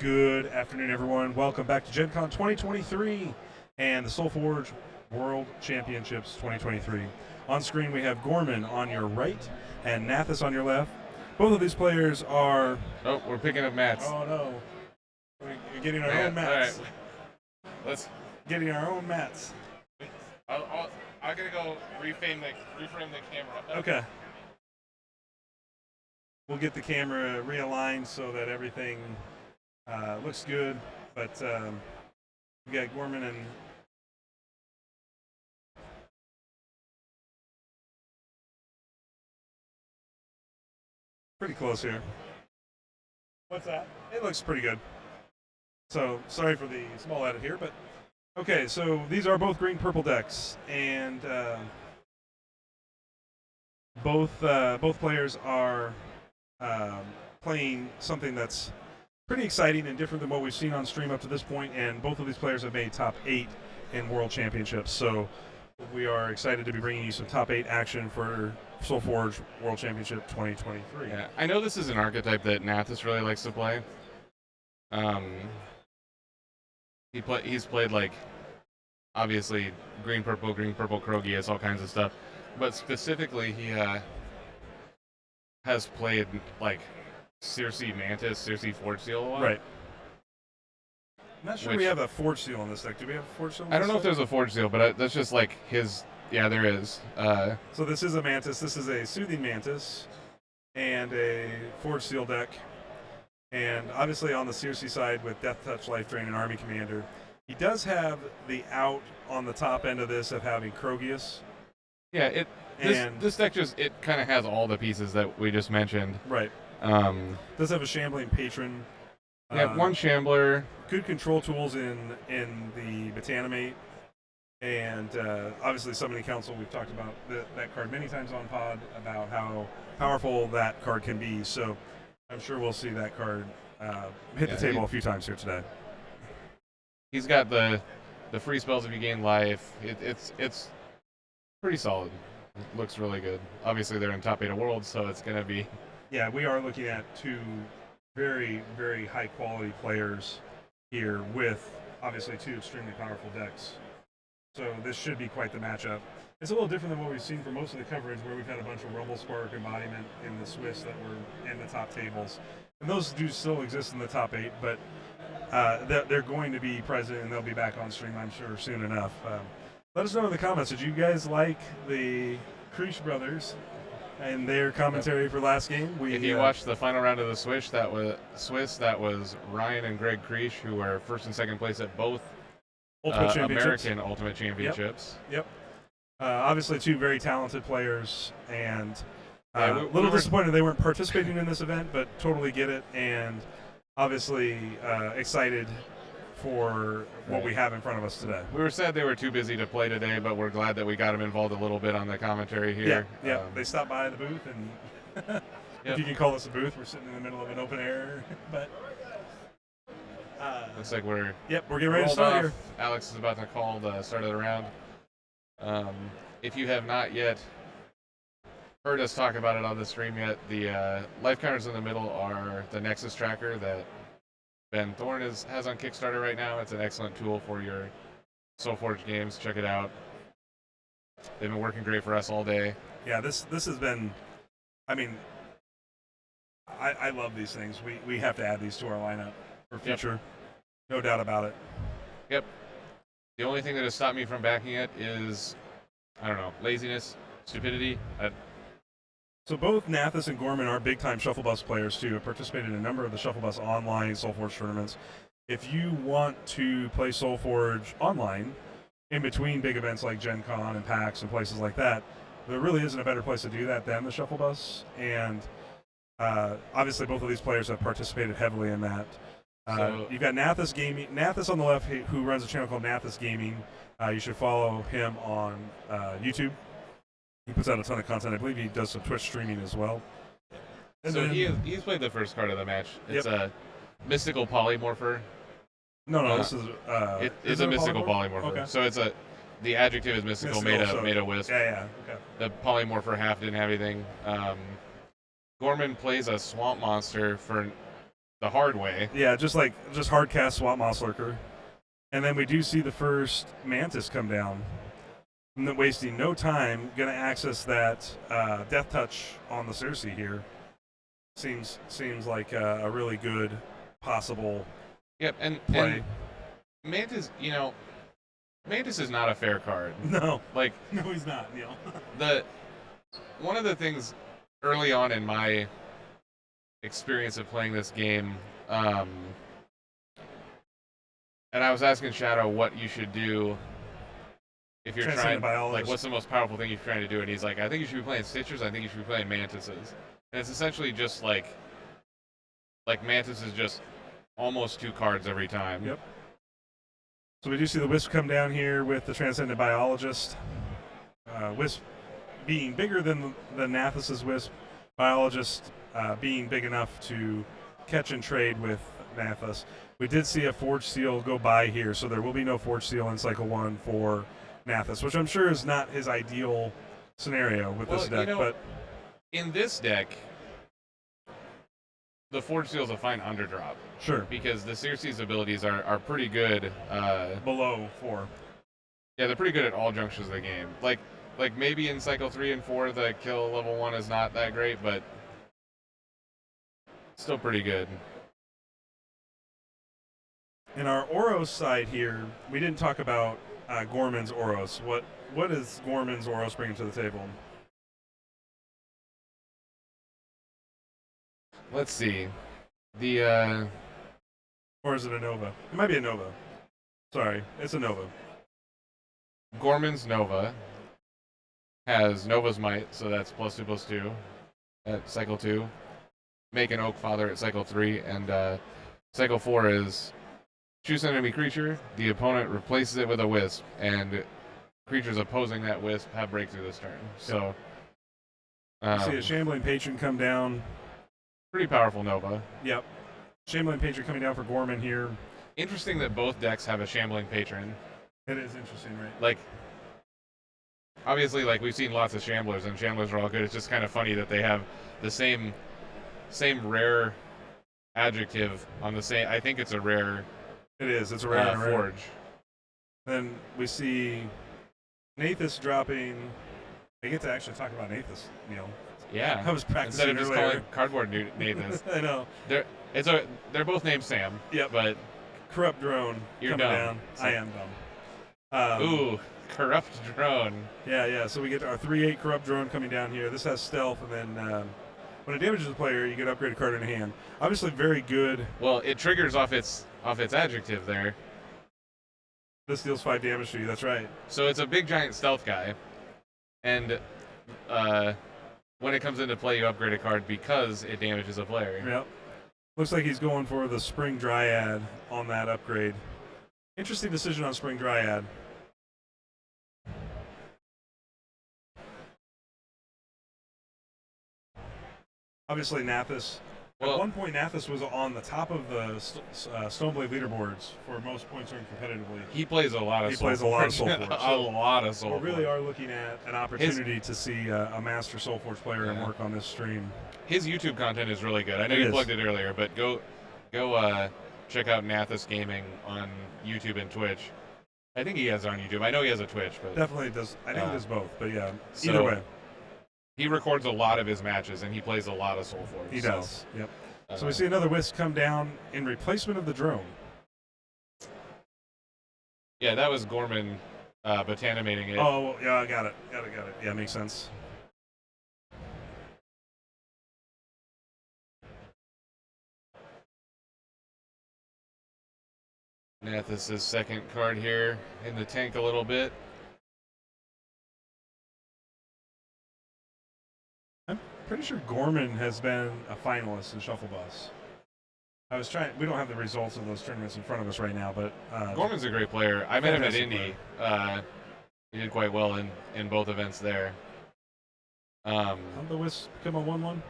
Good afternoon, everyone. Welcome back to Gen Con 2023 and the Solforge World Championships 2023. On screen, we have Gorman on your right and Nathis on your left. Both of these players are... Oh, we're picking up mats. Oh, no. We're getting our own mats. All right. Let's... Getting our own mats. I'm going to go reframe the camera. Okay. We'll get the camera realigned so that everything looks good. But we got Gorman and... Pretty close here. What's that? It looks pretty good. So, sorry for the small edit here, but... Okay, so these are both green-purple decks, and both players are playing something that's pretty exciting and different than what we've seen on stream up to this point, and both of these players have made top 8 in World Championships, so we are excited to be bringing you some top 8 action for Solforge World Championship 2023. Yeah, I know this is an archetype that Nathis really likes to play. He's played, like, obviously green purple Krogius, all kinds of stuff, but specifically he has played like Circe Mantis, Circe Forge Seal a lot. Right. I'm not sure we have a Forge Seal on this deck. Do we have a Forge Seal on this I don't know deck? if there's a Forge Seal, but that's just like his. Yeah, there is. So this is a Mantis. This is a Soothing Mantis and a Forge Seal deck. And obviously on the Circe side with Death Touch, Life Drain, and Army Commander, he does have the out on the top end of this of having Krogius. Yeah, this deck just kind of has all the pieces that we just mentioned. Right. Does have a Shambling Patron. Yeah, one Shambler. Good control tools in the Botanimate. And obviously Summoning Council, we've talked about that card many times on pod about how powerful that card can be. So I'm sure we'll see that card hit the table a few times here today. He's got the free spells if you gain life. It's pretty solid. It looks really good. Obviously, they're in top 8 of Worlds, so it's going to be... Yeah, we are looking at two very, very high-quality players here with, obviously, two extremely powerful decks. So this should be quite the matchup. It's a little different than what we've seen for most of the coverage, where we've had a bunch of Rumble Spark embodiment in the Swiss that were in the top tables. And those do still exist in the top 8, but they're going to be present, and they'll be back on stream, I'm sure, soon enough. Let us know in the comments, did you guys like the Kreesh brothers and their commentary for last game? If you watched the final round of the Swiss, that was Ryan and Greg Kreesh, who were first and second place at both American Ultimate Championships. Yep. Obviously, two very talented players, and a little disappointed they weren't participating in this event, but totally get it, and obviously excited for what we have in front of us today. We were sad they were too busy to play today, but we're glad that we got them involved a little bit on the commentary here. Yeah. They stopped by the booth, and if you can call this a booth, we're sitting in the middle of an open air, but looks like we're getting ready to start here. Alex is about to call the start of the round. If you have not yet heard us talk about it on the stream yet, the life counters in the middle are the Nexus tracker that Ben Thorne has on Kickstarter right now. It's an excellent tool for your Solforge games. Check it out. They've been working great for us all day. Yeah, this has been, I mean, I love these things. We have to add these to our lineup for future. No doubt about it. Yep. The only thing that has stopped me from backing it is, I don't know, laziness, stupidity. So both Nathis and Gorman are big-time Shuffle Bus players, too, have participated in a number of the Shuffle Bus online Solforge tournaments. If you want to play Solforge online, in between big events like Gen Con and PAX and places like that, there really isn't a better place to do that than the Shuffle Bus. And obviously both of these players have participated heavily in that. You've got Nathis on the left, who runs a channel called Nathis Gaming. You should follow him on YouTube. He puts out a ton of content. I believe he does some Twitch streaming as well. And so he's played the first card of the match. It's a mystical polymorpher. No, this is it's a mystical polymorpher. Okay. So it's the adjective is mystical made a wisp. Yeah. Okay. The polymorpher half didn't have anything. Gorman plays a swamp monster for the hard way. Yeah, just hard cast swap Moss Lurker. And then we do see the first Mantis come down. Wasting no time, going to access that Death Touch on the Cersei here. Seems like a really good possible Yep, play. And Mantis, Mantis is not a fair card. No. Like, no, he's not, Neil. One of the things early on in my experience of playing this game, and I was asking Shadow what you should do if you're trying, like, what's the most powerful thing you're trying to do? And he's like, I think you should be playing Stitchers. I think you should be playing Mantises. And it's essentially just like Mantis is just almost 2 cards every time. Yep. So we do see the Wisp come down here with the Transcendent Biologist. Wisp being bigger than Nathas's Wisp. Biologist being big enough to catch and trade with Nathas. We did see a Forge Seal go by here, so there will be no Forge Seal in Cycle 1 for Nathas, which I'm sure is not his ideal scenario with this deck. But in this deck, the Forge Seal is a fine underdrop. Sure. Because the Cersei's abilities are pretty good. Below 4. Yeah, they're pretty good at all junctions of the game. Like maybe in Cycle 3 and 4, the kill level 1 is not that great, but still pretty good. In our Oros side here, we didn't talk about Gorman's Oros. What is Gorman's Oros bringing to the table? Let's see. Or is it a Nova? It might be a Nova. Sorry, it's a Nova. Gorman's Nova has Nova's Might, so that's +2/+2 at Cycle 2. Make an Oak Father at Cycle 3, and Cycle 4 is choose an enemy creature, the opponent replaces it with a Wisp, and creatures opposing that Wisp have breakthrough this turn. So, see a Shambling Patron come down. Pretty powerful Nova. Yep. Shambling Patron coming down for Gorman here. Interesting that both decks have a Shambling Patron. It is interesting, right? Like, obviously, like, we've seen lots of Shamblers, and Shamblers are all good. It's just kind of funny that they have the same rare adjective on the same. I think it's a rare. It is. It's a rare Forge. Then we see Nathas dropping. I get to actually talk about Nathas, Neil. Yeah. I was practicing instead of just earlier. calling Cardboard Nathas. I know. They're both named Sam. Yep. But Corrupt Drone coming down. So, I am dumb. Ooh, Corrupt Drone. Yeah. So we get our 3/8 Corrupt Drone coming down here. This has stealth, and then when it damages the player, you get upgrade a card in hand. Obviously, very good. Well, it triggers off its adjective there. This deals 5 damage to you. That's right. So it's a big giant stealth guy, and when it comes into play, you upgrade a card because it damages a player. Yep. Looks like he's going for the Spring Dryad on that upgrade. Interesting decision on Spring Dryad. Obviously, Nathas. At one point, Nathas was on the top of the Stoneblade leaderboards for most points earned competitively. He plays a lot of Solforge. A lot of Solforge. We really are looking at an opportunity to see a master Solforge player and work on this stream. His YouTube content is really good. I know you plugged it earlier, but go check out Nathas Gaming on YouTube and Twitch. I think he has it on YouTube. I know he has a Twitch, but definitely does. I think he does both, but yeah. So either way, he records a lot of his matches and he plays a lot of Solforge. He does. Yep. So we see another Wisp come down in replacement of the drone. Yeah, that was Gorman botanimating it. Oh, yeah, I got it. Got it. Yeah, makes sense. Nathas' second card here in the tank a little bit. I'm pretty sure Gorman has been a finalist in Shuffle Bus. I was trying. We don't have the results of those tournaments in front of us right now, but Gorman's a great player. I met him at Indy. He did quite well in both events there. How'd the Wisp become a 1/1?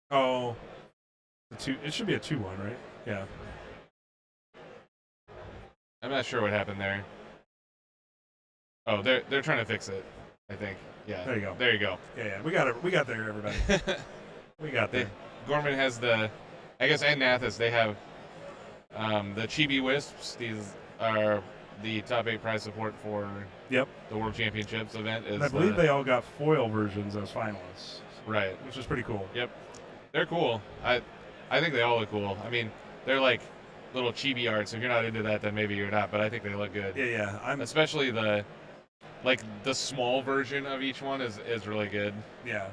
Oh, it should be a 2/1, right? Yeah. I'm not sure what happened there. Oh, they're trying to fix it, I think. Yeah. There you go. There you go. Yeah. We got it. We got there, everybody. We got there. Gorman has and Nathis, they have the Chibi Wisps. These are the top 8 prize support for the World Championships event. And I believe they all got foil versions as finalists. Right. Which is pretty cool. Yep. They're cool. I think they all look cool. I mean, they're like little chibi art, so if you're not into that, then maybe you're not, but I think they look good. Yeah. Especially the small version of each one is really good. Yeah.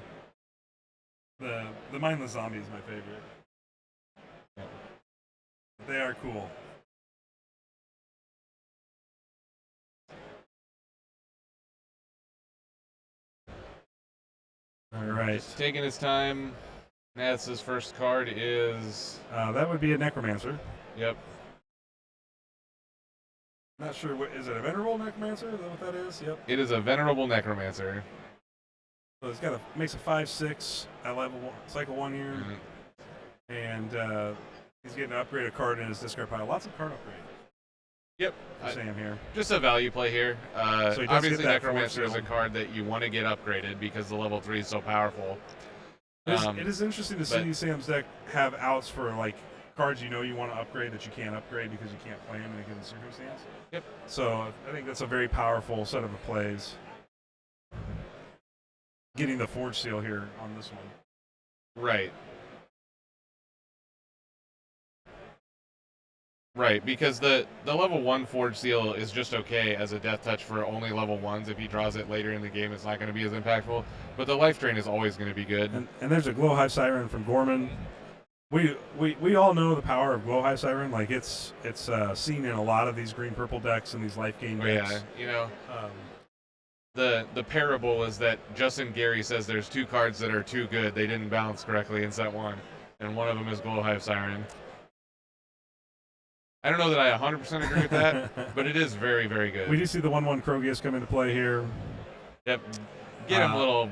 The mindless zombie is my favorite. Yep. They are cool. All right. Just taking his time. Nath's first card is... that would be a Necromancer. Yep. Not sure is it a Venerable Necromancer? Is that what that is? Yep. It is a Venerable Necromancer. So it's makes a 5/6 at level 1, cycle 1 here. Mm-hmm. And he's getting to upgrade a card in his discard pile. Lots of card upgrade. Yep. Sam here. Just a value play here. So obviously, Necromancer is a card that you want to get upgraded because the level 3 is so powerful. It is interesting to see Sam's deck have outs for like cards you want to upgrade that you can't upgrade because you can't play them in a given circumstance. Yep. So I think that's a very powerful set of plays. Getting the Forge Seal here on this one. Right. Right, because the level 1 Forge Seal is just okay as a death touch for only level 1s. If he draws it later in the game, it's not going to be as impactful. But the life drain is always going to be good. And there's a Glow Hive Siren from Gorman. We all know the power of Glow Hive Siren. Like it's seen in a lot of these green-purple decks and these life gain decks. Yeah, the parable is that Justin Gary says there's 2 cards that are too good. They didn't balance correctly in set 1. And one of them is Glow Hive Siren. I don't know that I 100% agree with that, but it is very, very good. We do see the 1/1 Krogius come into play here. Yep. Get him, little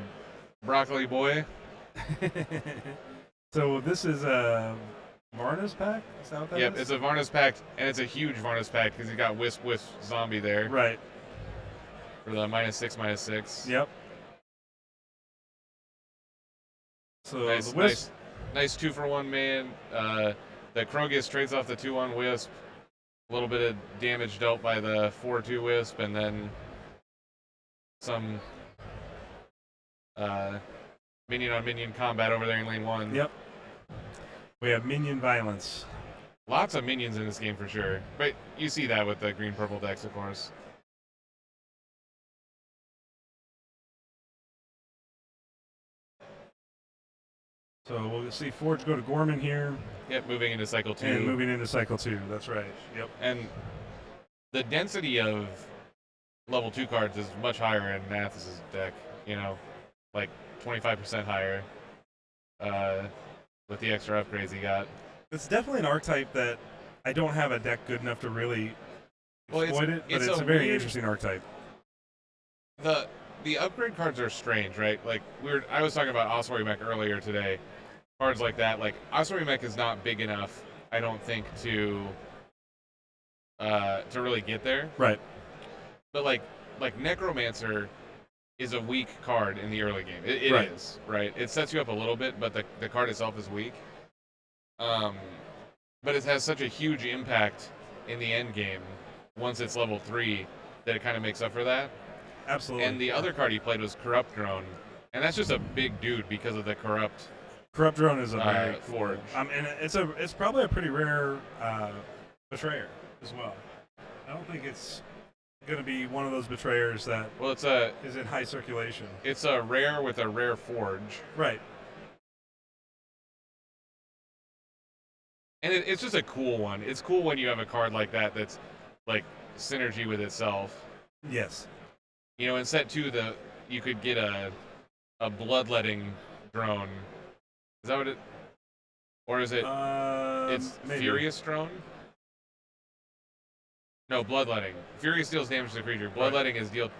broccoli boy. So this is a Varna's pack? Is that what that Yep, is? it's a Varna's pack, and it's a huge Varna's pack because you got Wisp Zombie there. Right. For the -6/-6. Yep. So nice, the Wisp. Nice 2-for-1 man. The Krogius trades off the 2/1 Wisp. A little bit of damage dealt by the 4/2 Wisp, and then some minion on minion combat over there in lane 1. Yep. We have minion violence. Lots of minions in this game for sure. But you see that with the green-purple decks, of course. So we'll see Forge go to Gorman here. Yep, moving into cycle 2. And moving into cycle 2, that's right. Yep. And the density of level 2 cards is much higher in Nathis' deck, like 25% higher with the extra upgrades he got. It's definitely an archetype that I don't have a deck good enough to really exploit it, but it's a very interesting archetype. The upgrade cards are strange, right? Like I was talking about Ossuary Mech earlier today. Cards like that, like Ossuary Mech is not big enough, I don't think, to really get there. Right. But like Necromancer is a weak card in the early game. It right. is, right? It sets you up a little bit, but the card itself is weak. But it has such a huge impact in the end game once it's level 3 that it kind of makes up for that. Absolutely. And the other card he played was Corrupt Drone, and that's just a big dude because of the Corrupt Drone is a very Forge. And it's probably a pretty rare betrayer as well. I don't think it's going to be one of those betrayers that is in high circulation. It's a rare with a rare Forge. Right. And it's just a cool one. It's cool when you have a card like that that's like synergy with itself. Yes. In set 2, you could get a bloodletting drone. Is that what it? Or is it? It's maybe. Furious drone. No, bloodletting. Furious deals damage to the creature. Bloodletting is deal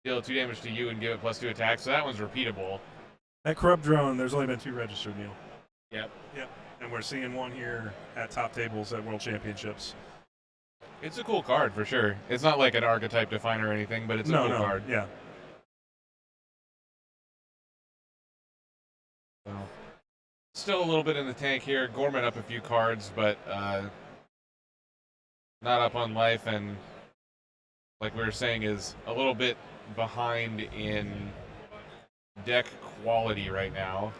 2 damage to you and give it +2 attack. So that one's repeatable. That Corrupt Drone, there's only been 2 registered, Neil. Yep. And we're seeing one here at top tables at World Championships. It's a cool card for sure. It's not like an archetype definer or anything, but it's a cool card. Yeah. Still a little bit in the tank here. Gorman up a few cards, but not up on life, and like we were saying, is a little bit behind in deck quality right now.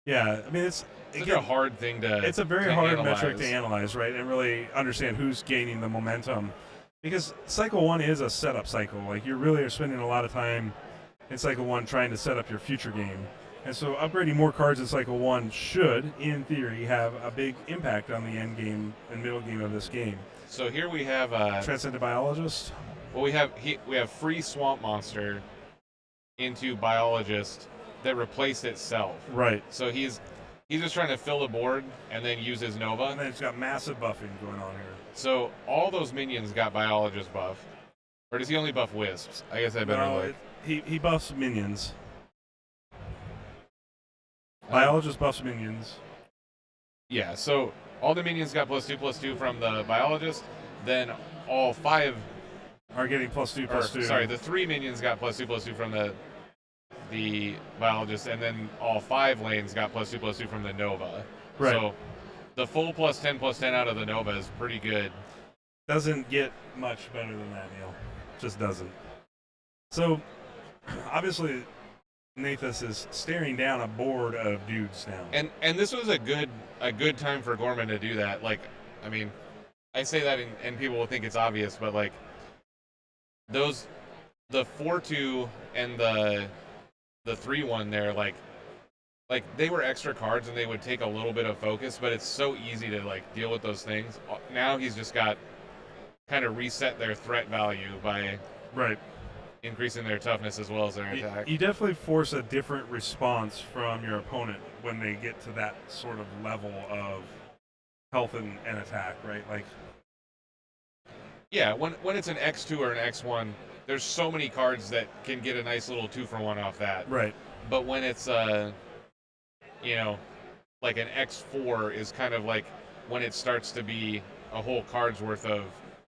Yeah, I mean it's a hard thing to. It's a very to hard analyze. metric to analyze, right, and really understand who's gaining the momentum, because cycle 1 is a setup cycle. Like you really are spending a lot of time in cycle 1 trying to set up your future game, and so upgrading more cards in cycle 1 should, in theory, have a big impact on the end game and middle game of this game. So here we have Transcendent Biologist. Well, we have free Swamp Monster into Biologist that replaced itself. Right. So he's just trying to fill the board and then use his Nova. And then it's got massive buffing going on here. So all those minions got Biologist buff. Or does he only buff Wisps? I guess I better look. He buffs minions. Biologist buffs minions. Yeah, so all the minions got +2/+2 from the Biologist. Then all 5 are getting +2/+2. Sorry, the 3 minions got +2/+2 from the Biologist, and then all 5 lanes got +2/+2 from the Nova. Right. So the full +10/+10 out of the Nova is pretty good. Doesn't get much better than that, Neil. Just doesn't. So obviously Nathus is staring down a board of dudes now. And this was a good time for Gorman to do that. Like, I mean, I say that and people will think it's obvious, but like the 4/2 and the 3/1 there, like they were extra cards and they would take a little bit of focus, but it's so easy to like deal with those things. Now he's just got kind of reset their threat value by increasing their toughness as well as their attack. You definitely force a different response from your opponent when they get to that sort of level of health and attack, right? Like, yeah, when it's an X2 or an X1, there's so many cards that can get a nice little 2-for-1 off that. Right. But when it's like an X4 is kind of like when it starts to be a whole card's worth of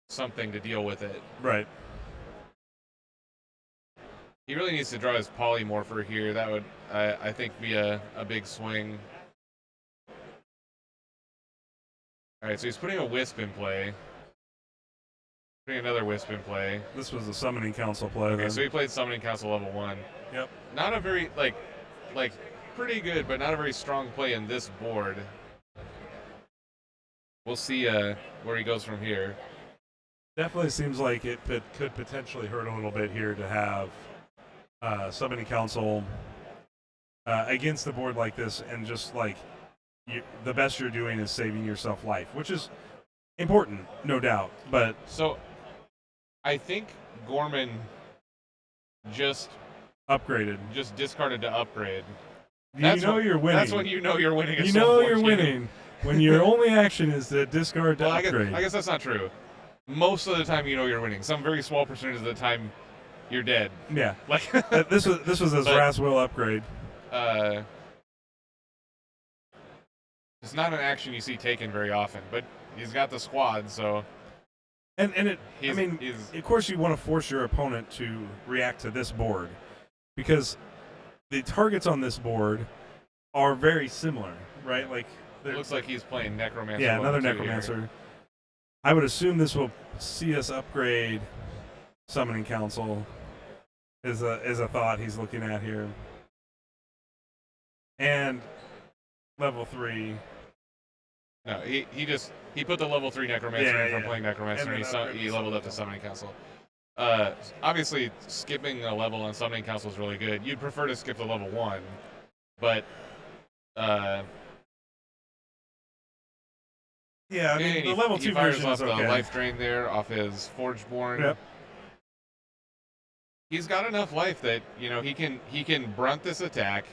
something to deal with it. Right. He really needs to draw his Polymorpher here. That would, I think, be a big swing. All right, so he's putting a Wisp in play. Putting another Wisp in play. This was a Summoning Council play. Okay, then. so he played Summoning Council level 1. Yep. Not a very, like pretty good, but not a very strong play in this board. We'll see where he goes from here. Definitely seems like it could potentially hurt a little bit here to have Summoning Council against the board like this, and just like the best you're doing is saving yourself life, which is important, no doubt. But so I think Gorman just discarded to upgrade. You're winning. That's when you know you're winning. You know you're winning when your only action is to discard to upgrade. I guess that's not true. Most of the time, you know you're winning. Some very small percentage of the time, you're dead. Yeah. Like this was a Zraswil upgrade. It's not an action you see taken very often, but he's got the squad, so. And of course, you want to force your opponent to react to this board, because the targets on this board are very similar, right? Like it looks like he's playing Necromancer. Yeah, another Necromancer. Here. I would assume this will see us upgrade Summoning Council. Is a thought he's looking at here, and level 3. No, he put the level 3 Necromancer in from playing Necromancer, and he leveled up to Summoning Council. Obviously, skipping a level on Summoning Council is really good. You'd prefer to skip the level 1, but yeah, I mean, the level 2 version fires is off okay. The life drain there off his Forgeborn. Yep. He's got enough life that he can brunt this attack.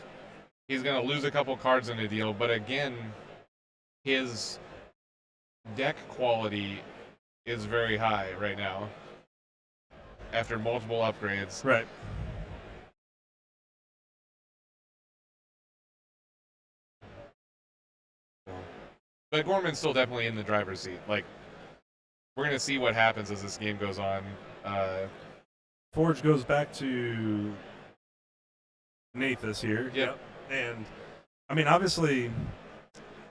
He's going to lose a couple cards in the deal, but again, his deck quality is very high right now after multiple upgrades. Right. But Gorman's still definitely in the driver's seat. Like, we're going to see what happens as this game goes on. Forge goes back to Nathus here. Yep. And, I mean, obviously,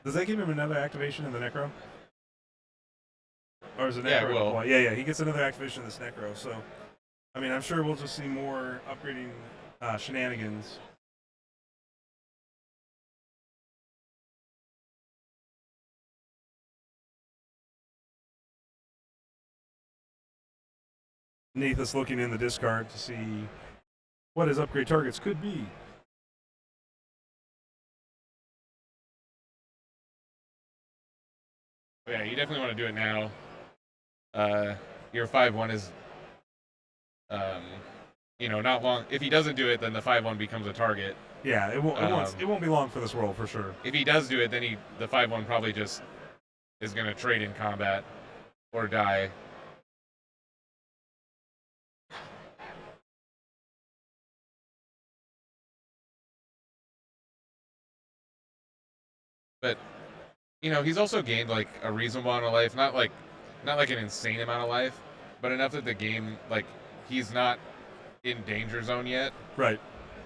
Does that give him another activation in the Necro? Or is it Necro? Yeah, it will. Well, yeah, he gets another activation in this Necro. So, I mean, I'm sure we'll just see more upgrading shenanigans. Nathus looking in the discard to see what his upgrade targets could be. Yeah, you definitely want to do it now. Your 5/1 is, not long. If he doesn't do it, then the 5/1 becomes a target. Yeah, it won't be long for this world for sure. If he does do it, then the 5/1 probably just is going to trade in combat or die. But he's also gained like a reasonable amount of life, not like an insane amount of life, but enough that the game, like, he's not in danger zone yet. Right.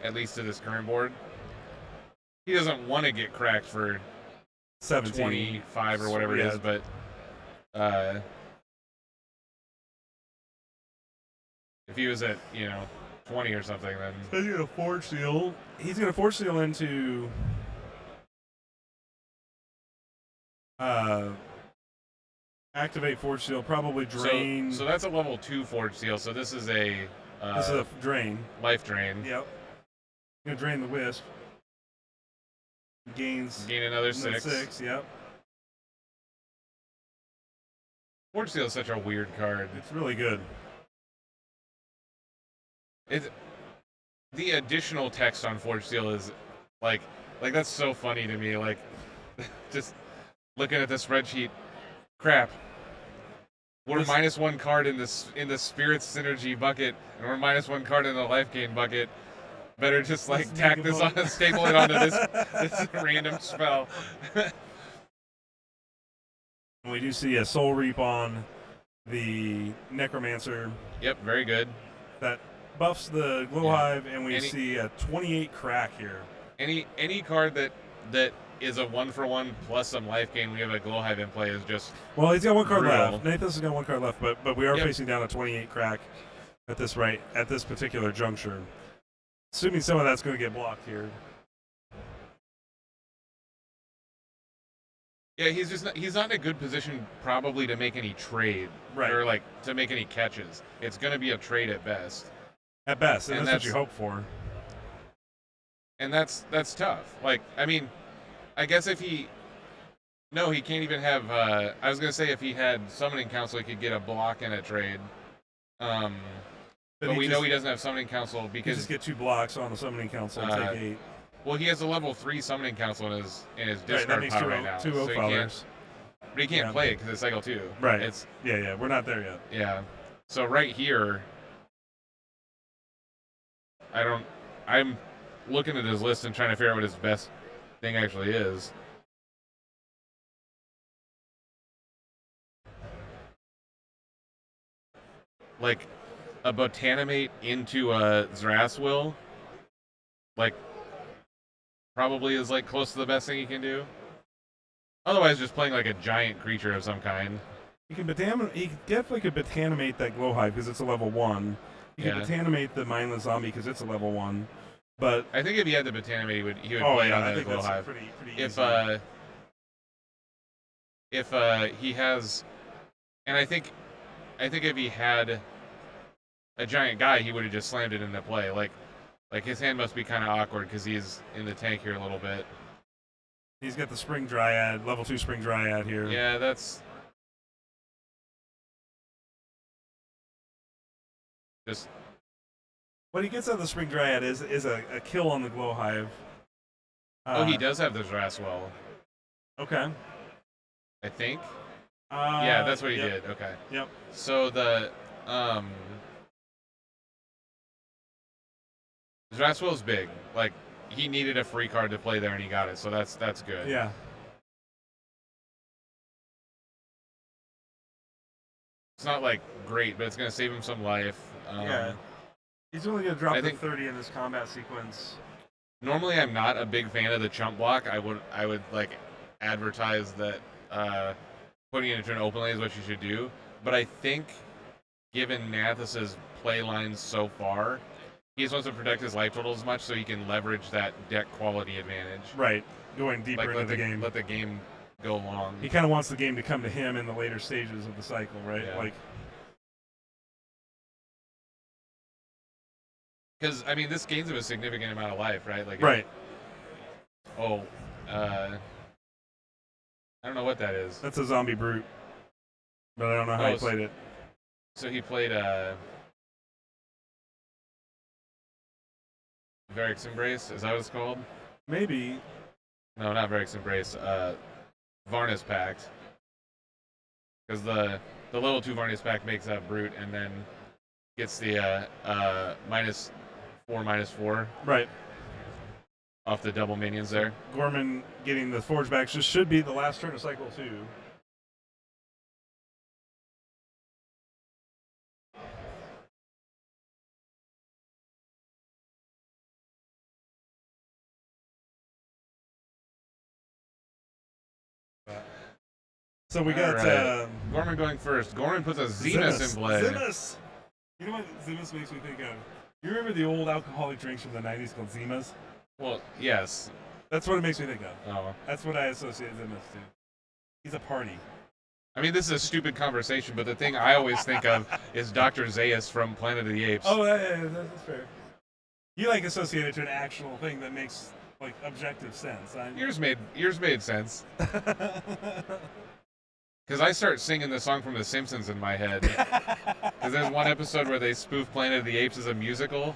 At least to this current board. He doesn't want to get cracked for 17. 25 or whatever it is, but if he was at 20 or something, then he's gonna forge seal. He's gonna forge seal into activate forge seal. Probably drain. So that's a level 2 forge seal. So this is a drain. Life drain. Yep. Gonna drain the wisp. Gain another 6. 6. Yep. Forge seal is such a weird card. It's really good. The additional text on Forge Seal is like that's so funny to me. Like, just looking at the spreadsheet, crap. We're -1 card in the Spirit Synergy bucket, and we're -1 card in the Life Gain bucket. Better just tack this on and staple it onto this random spell. We do see a Soul Reap on the Necromancer. Yep, very good. That buffs the Glowhive, and we see a 28 crack here. Any card that is a 1-for-1 plus some life gain, we have a Glowhive in play is just well. He's got one card brutal. left. Nathan's got one card left, but we are facing down a 28 crack at this particular juncture. Assuming some of that's going to get blocked here. Yeah, he's not in a good position probably to make any trade, right? Or to make any catches. It's going to be a trade at best. At best, and that's what you hope for. And that's tough. I mean, I guess he can't even have. I was going to say if he had Summoning Council, he could get a block and a trade. But we know he doesn't have Summoning Council because he just get 2 blocks on the Summoning Council and take 8. Well, he has a level 3 Summoning Council in his discard pile right now. 2 so but he can't play it because it's cycle 2. Right. Yeah. We're not there yet. Yeah. So right here, I'm looking at his list and trying to figure out what his best thing actually is. Like a Botanimate into a Zraswil, probably is close to the best thing he can do. Otherwise, just playing a giant creature of some kind. He definitely could Botanimate that Glowhive because it's a level 1. He could Botanimate the Mindless Zombie because it's a level 1. But I think if he had the Botanimate, he would play on the Glowhive. Pretty easy. If he has, and I think if he had a giant guy, he would have just slammed it into play. Like his hand must be kind of awkward because he's in the tank here a little bit. He's got the Spring Dryad, level 2 Spring Dryad here. Yeah, that's just what he gets out of the Spring Dryad is a kill on the Glowhive. He does have the Zraswell. Okay. I think. Yeah, that's what he did. Okay. Yep. So the Zraswell's big. He needed a free card to play there, and he got it. So that's good. Yeah. It's not great, but it's gonna save him some life. Yeah. He's only gonna drop the 30 in this combat sequence. Normally, I'm not a big fan of the chump block. I would advertise that putting it into an open lane is what you should do. But I think, given Nathis's play lines so far, he just wants to protect his life total as much so he can leverage that deck quality advantage. Right, going deeper Like into the game. Let the game go long. He kind of wants the game to come to him in the later stages of the cycle, right? Yeah. Like, because I mean, this gains him a significant amount of life, right? Like, right. I don't know what that is. That's a zombie brute, but I don't know how he played it. So he played Varric's Embrace. Is that what it's called? Maybe. No, not Varric's Embrace. Varna's Pact. Because the level 2 Varna's Pact makes that brute and then gets the -4/-4. Right. Off the double minions there. Gorman getting the Forge back just should be the last turn of cycle 2. So we got right. Gorman going first. Gorman puts a Zemus in play. Zemus! You know what Zemus makes me think of? You remember the old alcoholic drinks from the 90s called Zemas? Well, yes. That's what it makes me think of. Oh. That's what I associate Zemus to. He's a party. I mean, this is a stupid conversation, but the thing I always think of is Dr. Zaius from Planet of the Apes. Oh, yeah, that's fair. You like associate it to an actual thing that makes like objective sense. Yours made sense. Because I start singing the song from The Simpsons in my head. Because there's one episode where they spoof Planet of the Apes as a musical.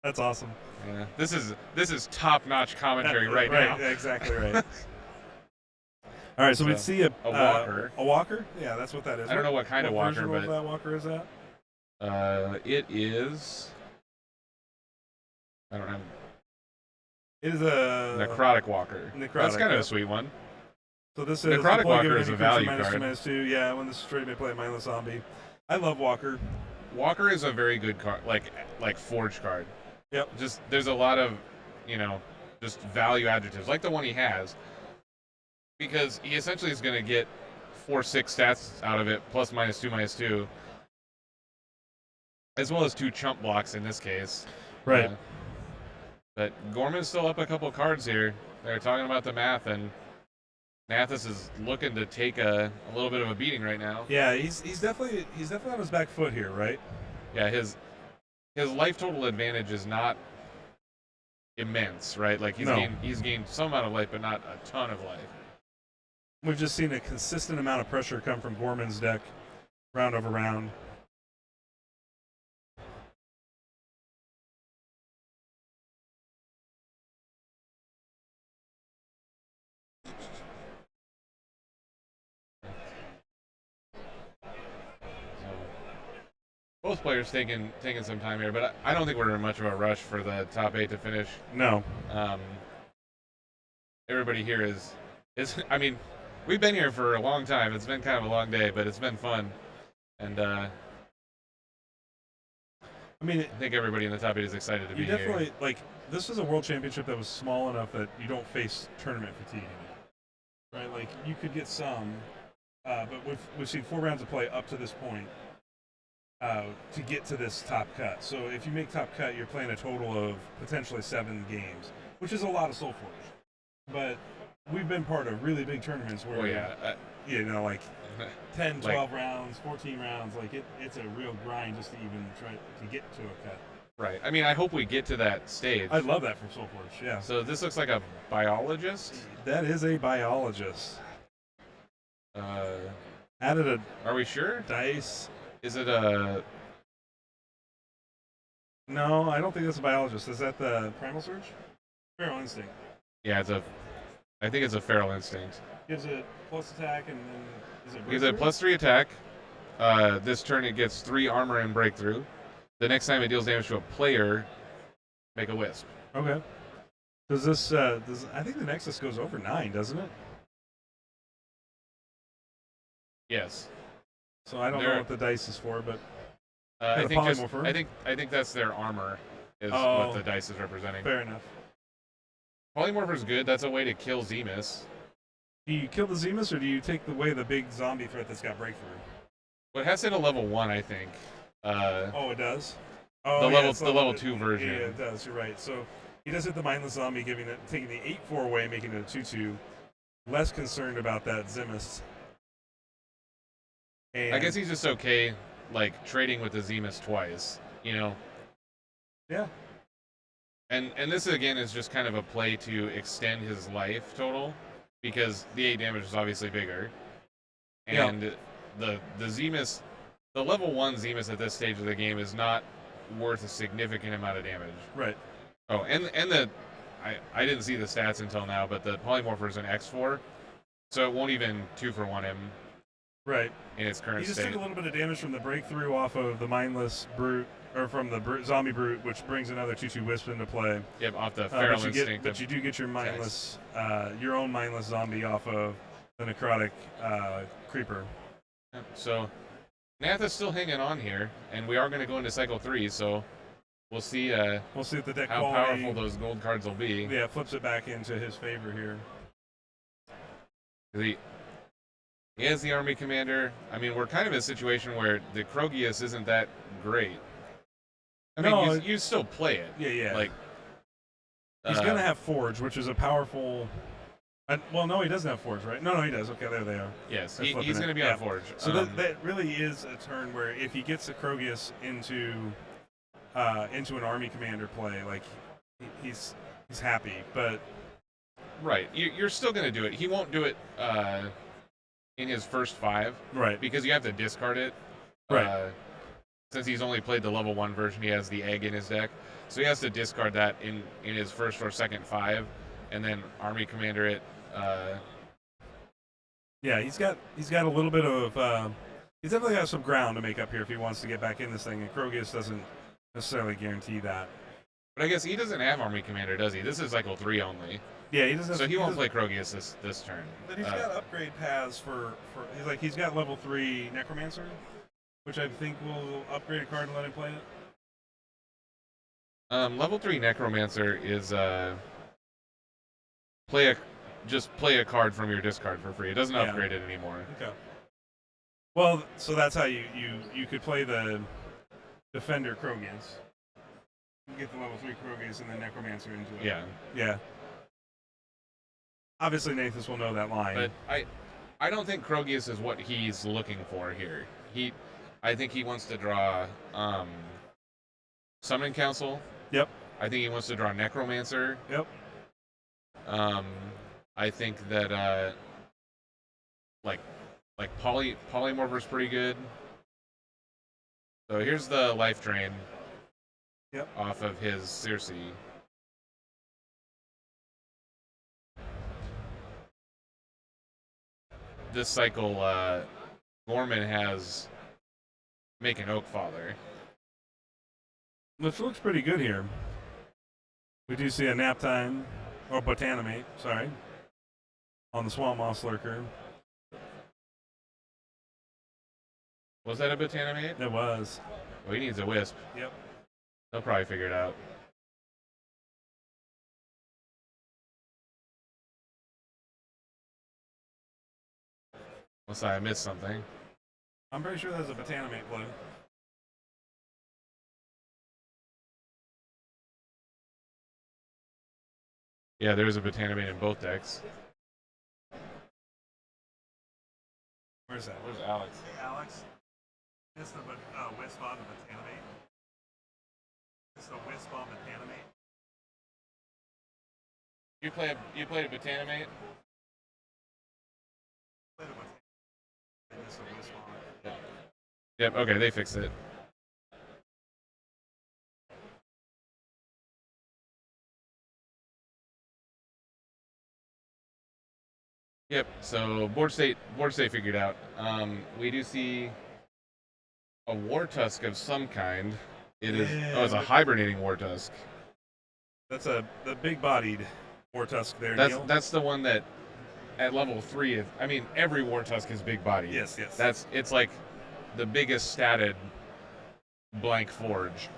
That's awesome. Yeah, this is top-notch commentary right now. Right, exactly right. All right, so we see a walker. A walker? Yeah, that's what that is. I don't know what kind of walker, but of that walker is that? It is. I don't know. It is a necrotic walker. That's kind of a sweet one. So this is necrotic walker is a value card. -2. Yeah, when this is straight, may play a mindless zombie. I love Walker. Walker is a very good card, like Forge card. Yep. Just there's a lot of, just value adjectives like the one he has, because he essentially is going to get 4/6 stats out of it, plus -2/-2, as well as 2 chump blocks in this case. Right. But Gorman's still up a couple cards here. They're talking about the math, and Nathis is looking to take a little bit of a beating right now. Yeah, he's definitely on his back foot here, right? Yeah, his life total advantage is not immense, right? Like he's gained some amount of life, but not a ton of life. We've just seen a consistent amount of pressure come from Gorman's deck, round over round. Both players taking some time here, but I don't think we're in much of a rush for the top 8 to finish. No. Everybody here is. I mean, we've been here for a long time. It's been kind of a long day, but it's been fun, and I think everybody in the top 8 is excited to be here. Definitely like this is a world championship that was small enough that you don't face tournament fatigue in it, right? Like you could get some, but we've seen 4 rounds of play up to this point. To get to this top cut. So if you make top cut, you're playing a total of potentially 7 games, which is a lot of Solforge. But we've been part of really big tournaments where, like 10, 12 rounds, 14 rounds, like it's a real grind just to even try to get to a cut. Right. I mean, I hope we get to that stage. I'd love that from Solforge, yeah. So this looks like a biologist? That is a biologist. Added a... Are we sure? Dice... Is it a... No, I don't think that's a biologist. Is that the Primal Surge? Feral Instinct. Yeah, I think it's a Feral Instinct. Gives it plus attack and then... Is it gives it +3 attack. This turn it gets 3 armor and breakthrough. The next time it deals damage to a player, make a wisp. Okay. Does this... I think the Nexus goes over 9, doesn't it? Yes. So I don't know what the dice is for, but I think that's their armor is what the dice is representing. Fair enough. Polymorpher's good. That's a way to kill Zemus. Do you kill the Zemus, or do you take away the big zombie threat that's got breakthrough? Well, it has hit a level 1, I think. Oh, it does? The Oh, level, yeah, it's the level 2 version. Yeah, it does. You're right. So he does hit the mindless zombie, taking the 8/4 away, making it a 2/2. Less concerned about that Zemus. And I guess he's just okay, like, trading with the Zemus twice, you know? Yeah. And this, again, is just kind of a play to extend his life total, because the 8 damage is obviously bigger. And the Zemus, the level 1 Zemus at this stage of the game is not worth a significant amount of damage. Right. Oh, and the I didn't see the stats until now, but the Polymorpher is an X4, so it won't even 2-for-1 him. Right. In its current He just state. took a little bit of damage from the breakthrough off of the mindless brute, or from the zombie brute, which brings another 2/2 wisp into play. Yep, off the feral instinct. But you do get your mindless, your own mindless zombie off of the necrotic creeper. Yep, so Nath is still hanging on here, and we are going to go into cycle 3. So we'll see. We'll see if the deck how quality, powerful those gold cards will be. Yeah, flips it back into his favor here. He has the army commander. I mean, we're kind of in a situation where the Krogius isn't that great. I mean, No, you still play it. Yeah. Like he's gonna have Forge, which is a powerful. Well, no, he doesn't have Forge, right? No, he does. Okay, there they are. Yes, They're he's flipping going to it. be on Forge. So that really is a turn where if he gets a Krogius into an army commander play, like he's happy. But right, you're still going to do it. He won't do it in his first 5, right? Because you have to discard it. Right. Since he's only played the level 1 version, he has the egg in his deck, so he has to discard that in his first or second 5, and then army commander it. Yeah, he's got a little bit of he's definitely got some ground to make up here if he wants to get back in this thing, and Krogius doesn't necessarily guarantee that. But I guess he doesn't have army commander, does he? This is cycle 3 only. Yeah, he doesn't. So he won't play Krogius this turn. But he's got upgrade paths for he's got level 3 Necromancer, which I think will upgrade a card and let him play it. Level 3 Necromancer is play a card from your discard for free. It doesn't upgrade it anymore. Okay. Well, so that's how you could play the Defender Krogius. You get the level 3 Krogius and then Necromancer into it. Yeah. Yeah. Obviously, Nathus will know that line. But I don't think Krogius is what he's looking for here. I think he wants to draw Summoning Council. Yep. I think he wants to draw Necromancer. Yep. I think that like Polymorpher's pretty good. So here's the life drain. Yep. Off of his Circe. This cycle, Gorman has Make an Oak Father. Which looks pretty good here. We do see a Nap Time, or Botanimate, sorry, on the Swamp Moss Lurker. Was that a Botanimate? It was. Well, he needs a Wisp. Yep. They'll probably figure it out. Unless I missed something. I'm pretty sure there's a Botanimate play. Yeah, there is a Botanimate in both decks. Where's that? Where's Alex? Hey, Alex. It's the Wisp on the Botanimate. It's the Wisp on Botanimate. You played a Botanimate? Yep, okay, they fixed it. Yep, so board state figured out. We do see a War Tusk of some kind. It's a hibernating War Tusk. That's the big-bodied War Tusk there, Neil. That's the one that at level 3, every War Tusk is big bodied. Yes. It's like the biggest statted blank forge.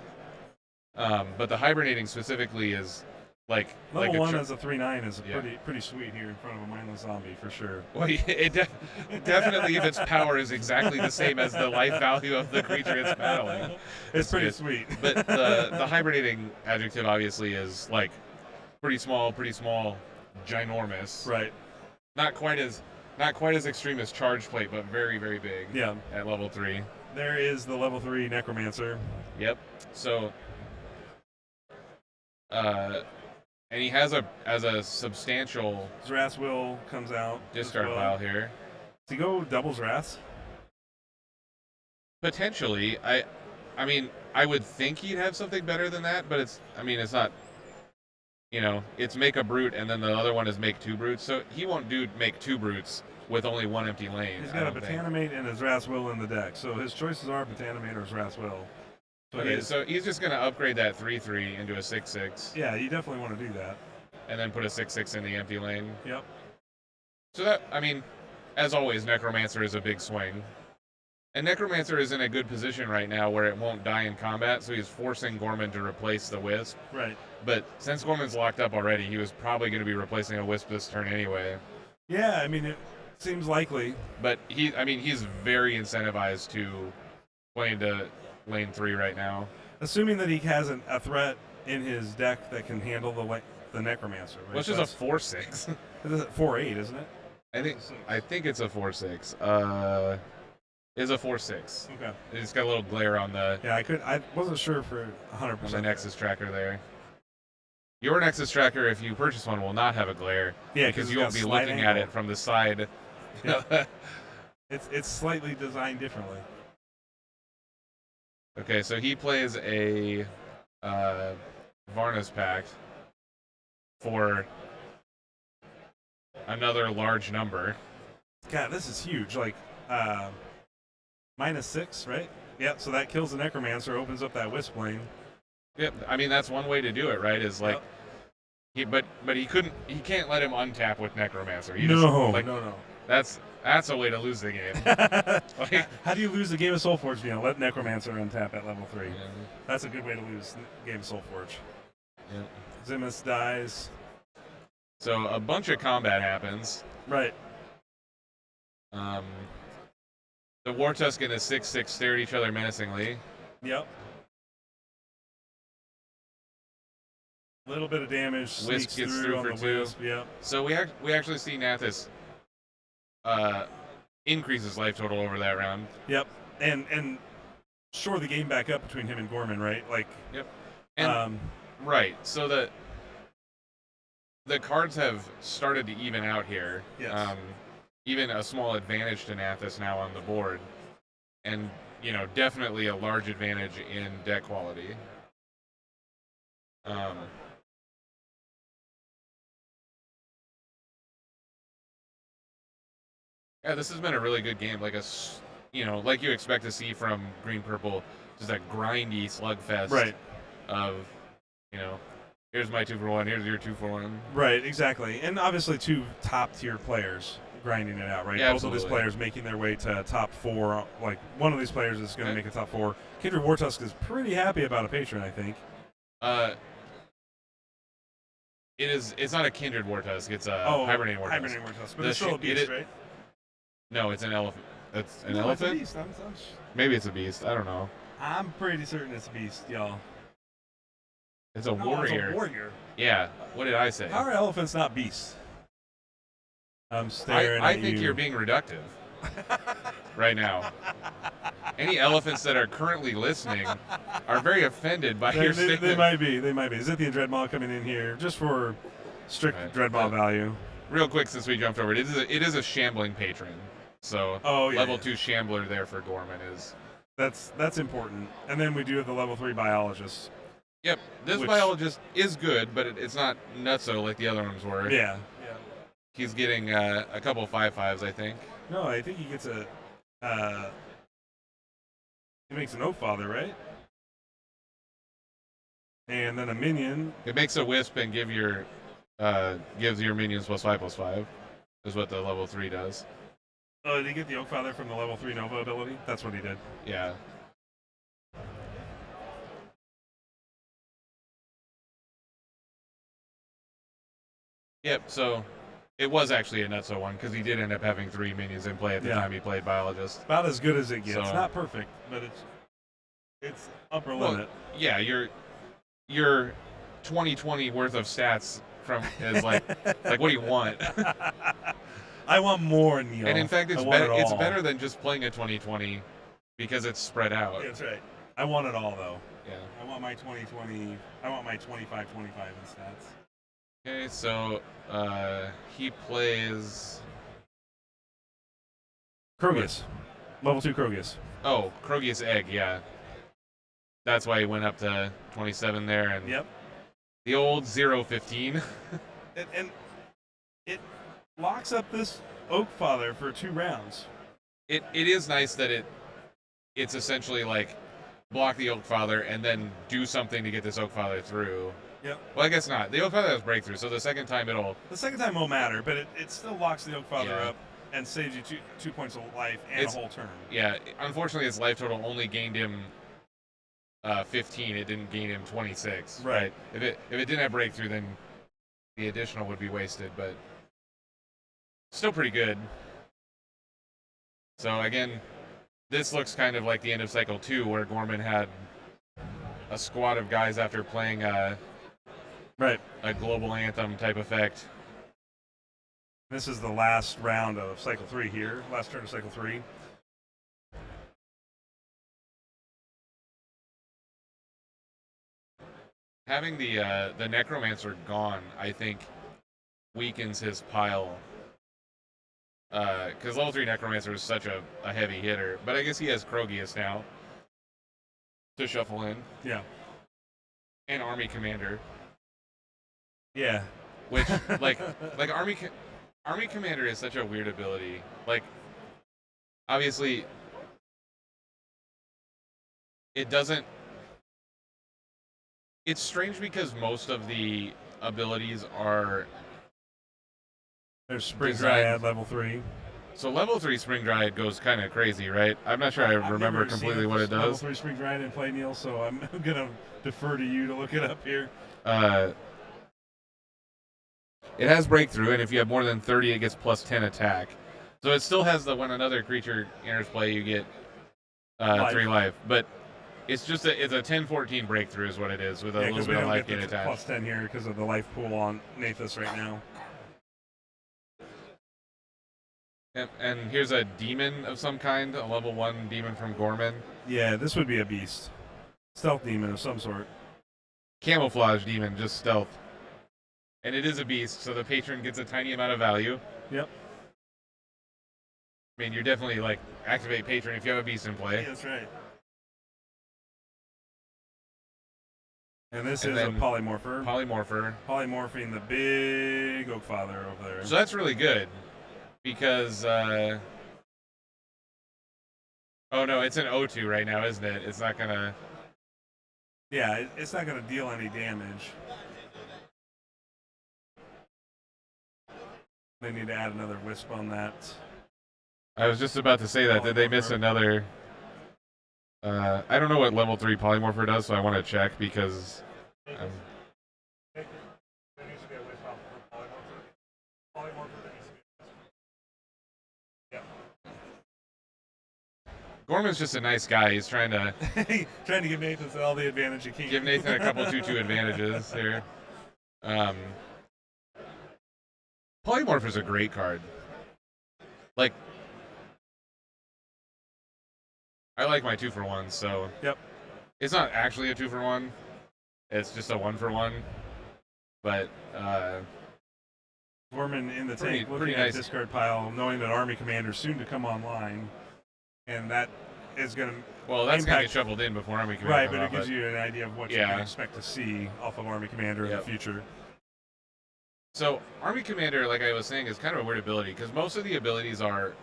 But the hibernating specifically is Level 1 as a 3/9 is pretty sweet here in front of a mindless zombie for sure. Well, definitely if its power is exactly the same as the life value of the creature it's battling, it's pretty good. Sweet. But the hibernating adjective obviously is like pretty small, ginormous. Right. Not quite as extreme as charge plate, but very, very big. Yeah. At level 3. There is the level 3 necromancer. Yep. So. And he has a substantial Zrath's Will comes out. Discard pile here. Does he go double Zraths? Potentially. I mean, I would think he'd have something better than that, but it's not. It's make a brute, and then the other one is make 2 brutes. So he won't make 2 brutes with only 1 empty lane. He's got a Botanimate and a Zrath's Will in the deck, so his choices are Botanimate or Zrath's Will. So he's just going to upgrade that 3/3 into a 6/6. Yeah, you definitely want to do that. And then put a 6/6 in the empty lane. Yep. So that, as always, Necromancer is a big swing. And Necromancer is in a good position right now where it won't die in combat, so he's forcing Gorman to replace the Wisp. Right. But since Gorman's locked up already, he was probably going to be replacing a Wisp this turn anyway. Yeah, it seems likely. But he's very incentivized to play into lane 3 right now. Assuming that he has a threat in his deck that can handle the Necromancer. Right? Which is a 4/6. It's a 4/8, isn't it? I think it's a 4/6. Is a 4/6. Okay. It's got a little glare on the. Yeah, I wasn't sure for 100%. On the Nexus tracker there. Your Nexus tracker, if you purchase one, will not have a glare. Yeah, because you won't be looking at it from the side. Yeah. It's slightly designed differently. Okay, so he plays a Varna's Pact for another large number. God, this is huge. -6, right? Yep, so that kills the Necromancer, opens up that Wisp lane. Yep, that's one way to do it, right? Is like, yep. He can't let him untap with Necromancer. No. That's a way to lose the game. How do you lose the game of Solforge? Let Necromancer untap at level 3. Yeah. That's a good way to lose the game of Solforge. Yeah. Zimus dies. So a bunch of combat happens. Right. The War Tusk and the 6/6 stare at each other menacingly. Yep. Little bit of damage. Wisp gets through for 2. Wisp. Yep. So we actually see Nathis increases life total over that round. Yep. And shore the game back up between him and Gorman, right? Yep. And right. So the cards have started to even out here. Yes. Even a small advantage to Nathis now on the board. And, definitely a large advantage in deck quality. Yeah, this has been a really good game. Like you expect to see from Green Purple, just that grindy slugfest. Right. Of, here's my 2-for-1, here's your 2-for-1. Right, exactly. And obviously 2 top-tier players grinding it out, right? Yeah, both of these players making their way to top 4. One of these players is going to make a top 4. Kindred Wartusk is pretty happy about a patron, I think. It's not a Kindred Wartusk, it's a Hibernating Wartusk. Hibernating Wartusk, but it's still a beast, right? No, it's an elephant. That's an It's elephant? a beast. Maybe it's a beast. I don't know. I'm pretty certain it's a beast, y'all. It's a warrior. It's a warrior. Yeah. What did I say? How are elephants not beasts? I'm staring I at think you. You're being reductive right now. Any elephants that are currently listening are very offended by your statement. They might be. Zithian Dreadmaw coming in here just for strict Dreadmaw value. Real quick, since we jumped over it, it is a shambling patron. So level 2 Shambler there for Gorman is. That's important. And then we do have the level 3 Biologist. Yep, this Biologist is good, but it's not nutso like the other ones were. Yeah. He's getting a couple 5/5s, I think. No, I think he gets a. He makes an Oak Father, right? And then a minion. It makes a Wisp and gives your minions +5/+5. Is what the level 3 does. Oh, did he get the Oak Father from the level 3 Nova ability? That's what he did. Yeah. Yep. So it was actually a Nutso one because he did end up having 3 minions in play at the time he played Biologist. About as good as it gets. So, Not perfect, but it's upper well, limit. Yeah, your 2020 worth of stats from is like what do you want? I want more, Neil. And in fact, it's it's better than just playing a 2020 because it's spread out. That's right. I want it all though. Yeah. I want my 2020. I want my 25-25 in stats. Okay, so he plays Krogus. Level 2 Krogus. Oh, Krogius Egg, yeah. That's why he went up to 27 there, and Yep. the old 0-15. and it locks up this Oak Father for 2 rounds. It is nice that it's essentially like block the Oak Father and then do something to get this Oak Father through. Yep. Well, I guess not. The Oak Father has breakthrough, so the second time won't matter, but it still locks the Oak Father Yeah. up and saves you 2 points of life and a whole turn. Yeah, unfortunately, its life total only gained him 15. It didn't gain him 26. Right. If it didn't have breakthrough, then the additional would be wasted, but still pretty good. So again, this looks kind of like the end of Cycle 2, where Gorman had a squad of guys after playing a global anthem type effect. This is the last round of Cycle 3 here, last turn of Cycle 3. Having the Necromancer gone, I think, weakens his pile. Because level 3 Necromancer is such a heavy hitter. But I guess he has Krogius now to shuffle in. Yeah. And Army Commander. Yeah. Which, like Army Commander is such a weird ability. Like, obviously, it doesn't... It's strange because most of the abilities are... There's Spring Dryad, level 3. So level 3 Spring Dryad goes kind of crazy, right? I'm not sure I remember completely what it does. Level 3 Spring Dryad in play, Neil, so I'm going to defer to you to look it up here. It has breakthrough, and if you have more than 30, it gets plus 10 attack. So it still has the when another creature enters play, you get 3 life. But it's just it's a 10-14 breakthrough is what it is, with a little bit of life gain attached. Plus 10 here because of the life pool on Nathus right now. And here's a demon of some kind, a level 1 demon from Gorman. Yeah, this would be a beast. Stealth demon of some sort. Camouflage demon, just stealth. And it is a beast, so the patron gets a tiny amount of value. Yep. I mean, you're definitely, like, activate patron if you have a beast in play. Yeah, that's right. And this is a polymorpher. Polymorphing the big Oak Father over there. So that's really good. Because, oh no, it's an O2 right now, isn't it? It's not gonna... Yeah, it's not gonna deal any damage. They need to add another Wisp on that. I was just about to say that. Did they miss another... I don't know what level 3 Polymorpher does, so I want to check because... Gorman's just a nice guy. He's trying to... trying to give Nathan all the advantage he can. Give Nathan a couple 2-2 advantages here. Polymorph is a great card. Like, I like my 2-for-1, so... Yep. It's not actually a 2-for-1. It's just a 1-for-1. But, Gorman in the tank, looking pretty at nice. Discard pile, knowing that Army Commander is soon to come online. And that is going to... Well, that's going to get shuffled in before Army Commander. Right, but it gives you an idea of what you can expect to see off of Army Commander in the future. So, Army Commander, like I was saying, is kind of a weird ability, because most of the abilities are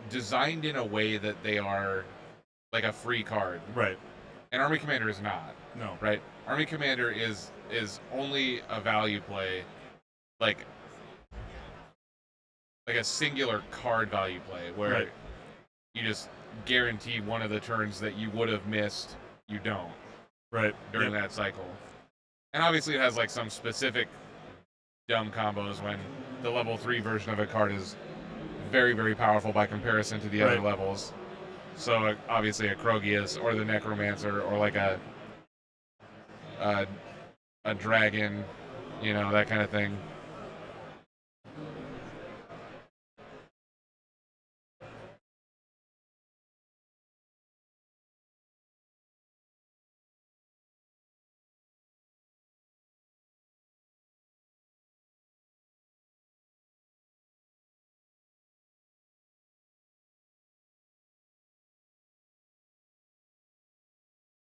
designed in a way that they are like a free card. Right. And Army Commander is not. No. Right? Army Commander is only a value play, like a singular card value play, where you just guarantee one of the turns that you would have missed, you don't. Right. During that cycle. And obviously it has like some specific dumb combos when the level 3 version of a card is very, very powerful by comparison to the other levels. So obviously a Krogius or the Necromancer or like a dragon, you know, that kind of thing.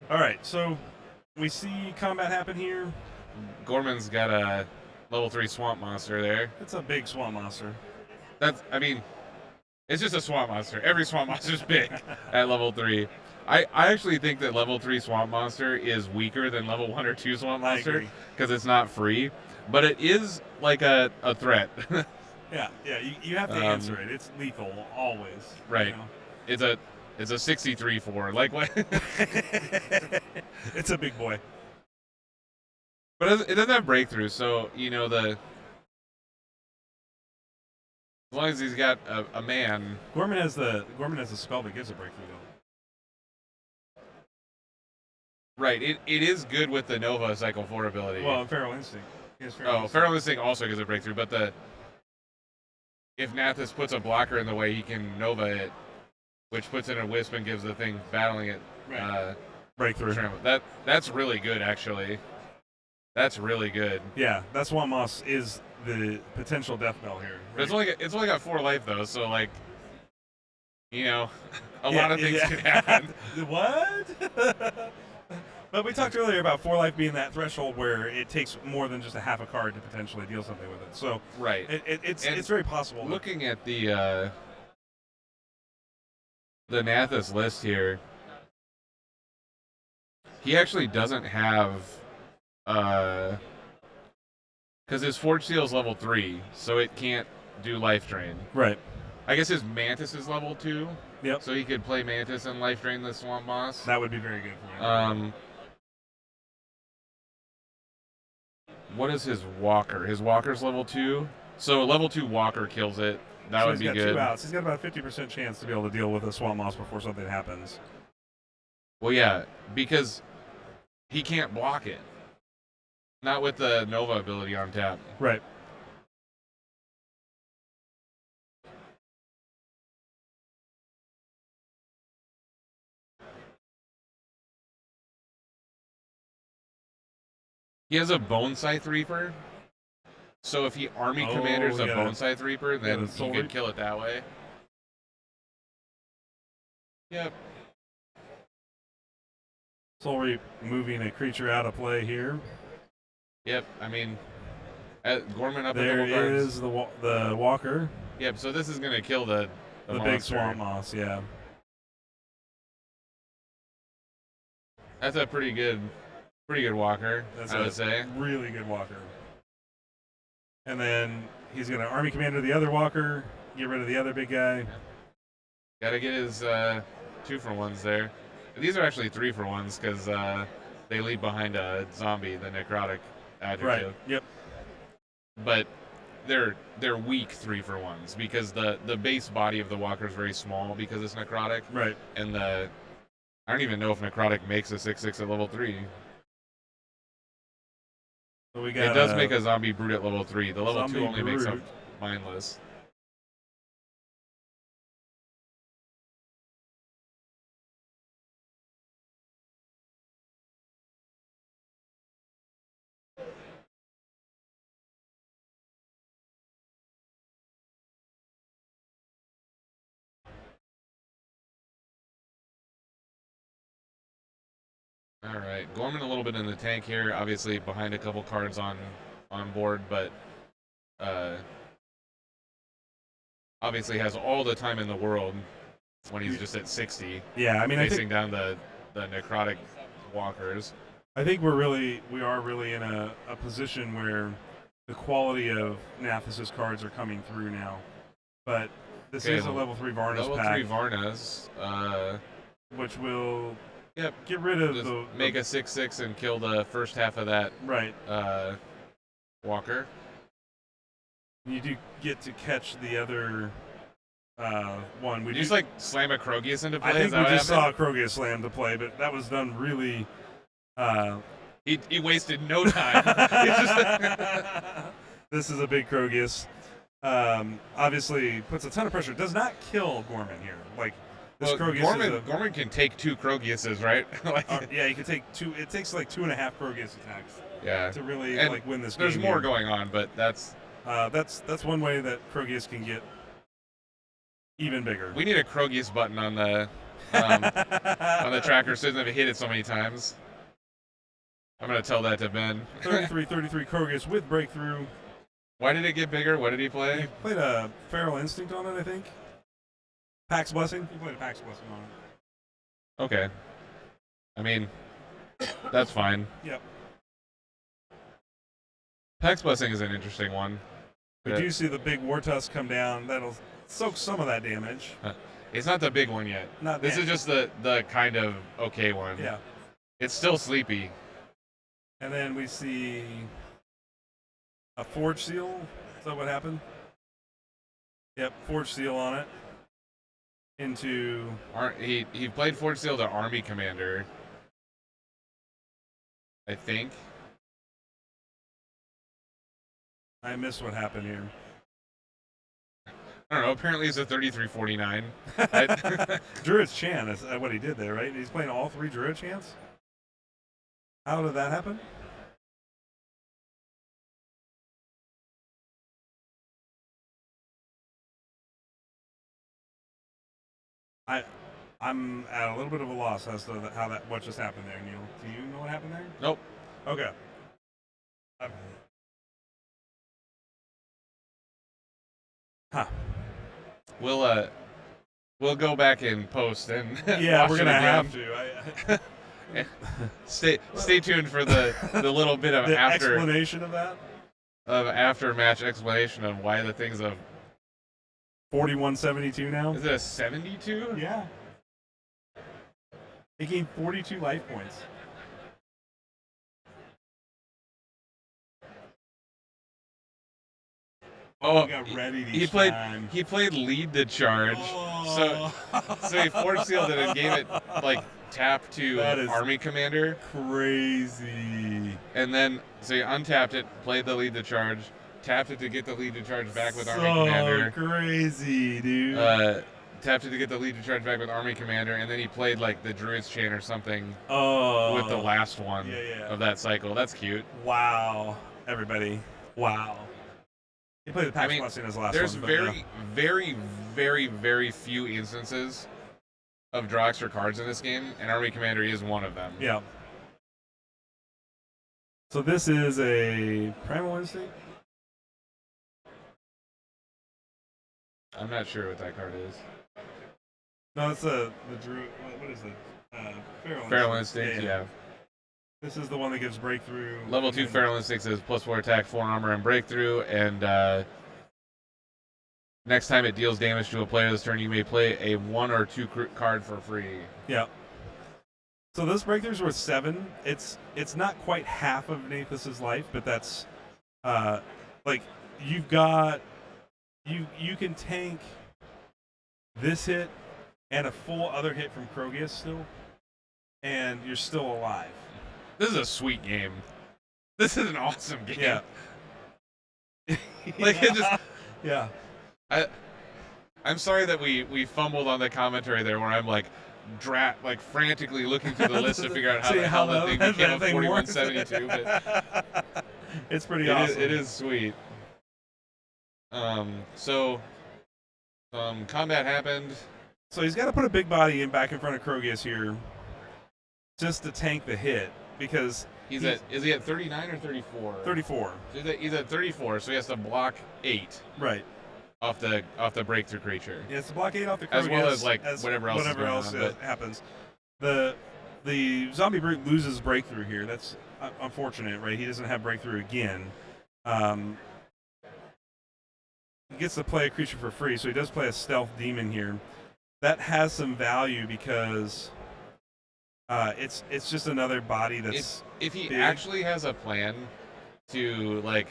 All right, so we see combat happen here. Gorman's got a level 3 swamp monster there. It's a big swamp monster. I mean, it's just a swamp monster. Every swamp monster's big at level 3. I actually think that level 3 swamp monster is weaker than level 1 or 2 swamp monster because it's not free, but it is like a threat. Yeah, you have to answer it. It's lethal always. Right. You know? It's a 63-4. Like what? It's a big boy. But it doesn't have breakthrough, so you know as long as he's got a man. Gorman has the spell that gives a breakthrough though. Right. It is good with the Nova Cycle 4 ability. Well, Feral Instinct. Feral Instinct also gives a breakthrough, but if Nathis puts a blocker in the way, he can Nova it, which puts in a Wisp and gives the thing battling it breakthrough. That's really good, actually. That's really good. Yeah, that Swamp Moss is the potential death knell here. Right? It's only got 4 life though, so like, you know, a lot of things can happen. What? But we talked earlier about 4 life being that threshold where it takes more than just a half a card to potentially deal something with it. So right, it's very possible. Looking at the Nathis list here, he actually doesn't have because his Forge Seal is level 3, so it can't do Life Drain. Right. I guess his Mantis is level 2. Yep. So he could play Mantis and Life Drain the Swamp Moss. That would be very good for him. What is his Walker? His Walker's level 2. So level 2 Walker kills it. That would be good. He's got 2 outs. He's got about a 50% chance to be able to deal with a Swamp Moss before something happens. Well, yeah, because he can't block it. Not with the Nova ability on tap. Right. He has a Bone Scythe Reaper. So if he Army Commanders a Bone Scythe Reaper, then he could kill it that way. Yep. Soul Reap moving a creature out of play here. Yep, I mean, Gorman up there a couple cards. Is the Walker. Yep, so this is going to kill the big Swamp Moss, yeah. That's a pretty good Walker, I would say. Really good Walker. And then he's going to Army Commander the other Walker, get rid of the other big guy. Got to get his 2-for-1s there. These are actually 3-for-1s because they leave behind a zombie, the necrotic adjective. Right. Yep. But they're weak 3-for-1s because the base body of the Walker is very small because it's necrotic. Right. And I don't even know if necrotic makes a 6/6 at level 3. So we got it does make a zombie brute at level 3. The level 2 only makes a brute. mindless. All right, Gorman a little bit in the tank here, obviously behind a couple cards on board, but obviously has all the time in the world when he's just at 60. Yeah, I mean, facing down the necrotic walkers. I think we are really in a position where the quality of Nathis's cards are coming through now. But this is a level 3 Varna's pack. Level 3 Varna's, which will get rid of make a 6/6 and kill the first half of that right Walker. You do get to catch the other one. You just like slam a Krogius into play. I think Is that we what just saw happened? a Krogius slam to play, but that was done really. He wasted no time. It's just This is a big Krogius. Obviously, puts a ton of pressure. Does not kill Gorman here. Like this Krogius Gorman can take 2 Krogiuses, right? Like, yeah, he can take 2. It takes like 2.5 Krogius attacks yeah. to really And like win this game. There's more here. going on, but that's one way that Krogius can get even bigger. we need a Krogius button on the tracker so they've hit it so many times. I'm gonna tell that to Ben. 33 Krogius with breakthrough. Why did it get bigger? What did he play? He played a Feral Instinct on it, I think. Pax Blessing. He played a Pax Blessing on it. Okay. I mean, that's fine. Yep. Pax Blessing is an interesting one. We do see the big War Tusk come down. That'll soak some of that damage. It's not the big one yet. This is just the kind of okay one. Yeah. It's still sleepy. And then we see a Forge Seal. Is that what happened? Yep, Forge Seal on it. Into... He played Forge Seal to Army Commander, I think. I missed what happened here. I don't know. Apparently it's a 3349. Druid's Chan is what he did there, right? He's playing all 3 Druid Chants? How did that happen? I'm at a little bit of a loss as to what just happened there, Neil. Do you know what happened there? Nope. Okay. Huh. We'll go back and post and yeah, watch we're gonna it again. have to. Stay tuned for the little bit of the explanation of that. After match explanation of why the thing's a 4172 now. Is it a 72? Yeah. He gained 42 life points. Oh, he got ready he played lead the charge. Oh. So he force sealed it and gave it like tap to Army Commander. Crazy. And then so he untapped it, played the lead the charge, tapped it to get the lead to charge back with Army Commander. Crazy, dude. Tapped it to get the lead to charge back with Army Commander, and then he played like the Druid's Chain or something with the last one of that cycle. That's cute. Wow, everybody. Wow. He played the Pax Blessing as the last there's one. There's very, very, very few instances of draw extra cards in this game, and Army Commander is one of them. Yeah. So this is a Primal Instinct? I'm not sure what that card is. No, it's the Druid. What is it? Feral Instinct, yeah. This is the one that gives breakthrough. Level 2 Feral Instinct says +4 attack, 4 armor, and breakthrough. And next time it deals damage to a player this turn, you may play a 1 or 2 card for free. Yeah. So this breakthrough's worth 7. It's not quite half of Nathus's life, but that's like you've got you can tank this hit and a full other hit from Krogius still, and you're still alive. This is a sweet game. This is an awesome game. Yeah. Like it just. Yeah. I'm sorry that we fumbled on the commentary there, where I'm like frantically looking through the list to figure out how the thing became a 4172. But it's pretty awesome. It is sweet. So combat happened. So he's got to put a big body back in front of Krogius here, just to tank the hit, because is he at 39 or 34? 34. He's at 34, so he has to block 8. Right. Off the breakthrough creature. Yeah, it's to block 8 off the Krogius, as well as whatever else happens. The zombie brute loses breakthrough here. That's unfortunate, right? He doesn't have breakthrough again. He gets to play a creature for free, so he does play a stealth demon here. That has some value because it's just another body that's if he big. Actually has a plan to like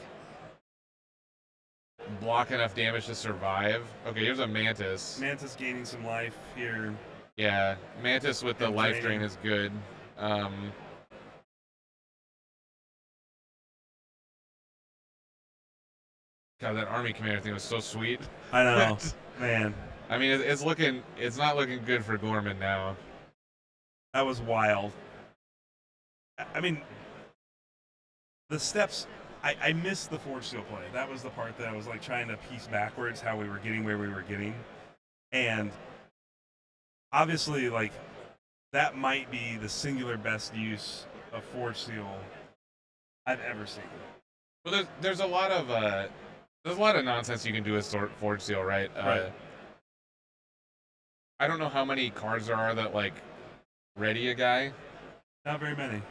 block enough damage to survive. Okay, here's a Mantis. Mantis gaining some life here. Yeah, Mantis with the And life draining. drain is good. God, that army commander thing was so sweet. I know, man. I mean, it's not looking good for Gorman now. That was wild. I mean, the steps. I missed the Forge Seal play. That was the part that I was like trying to piece backwards how we were getting where we were getting, and obviously, like that might be the singular best use of Forge Seal I've ever seen. Well, there's a lot of nonsense you can do with Forge Seal, right? Right. I don't know how many cards there are that like ready a guy. Not very many.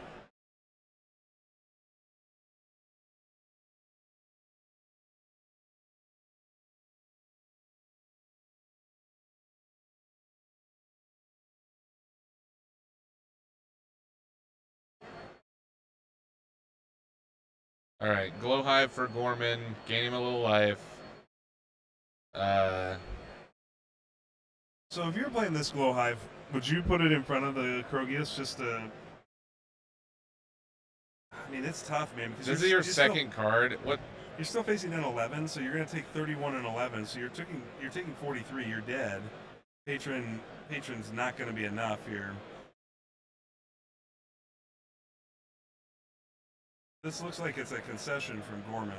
All right, Glow Hive for Gorman, gain him a little life. So if you're playing this Glow Hive, would you put it in front of the Krogius just to? I mean, it's tough, man. Because This is your second card. What? You're still facing an 11, so you're going to take 31 and 11. So you're taking 43. You're dead. Patron's not going to be enough here. This looks like it's a concession from Gorman.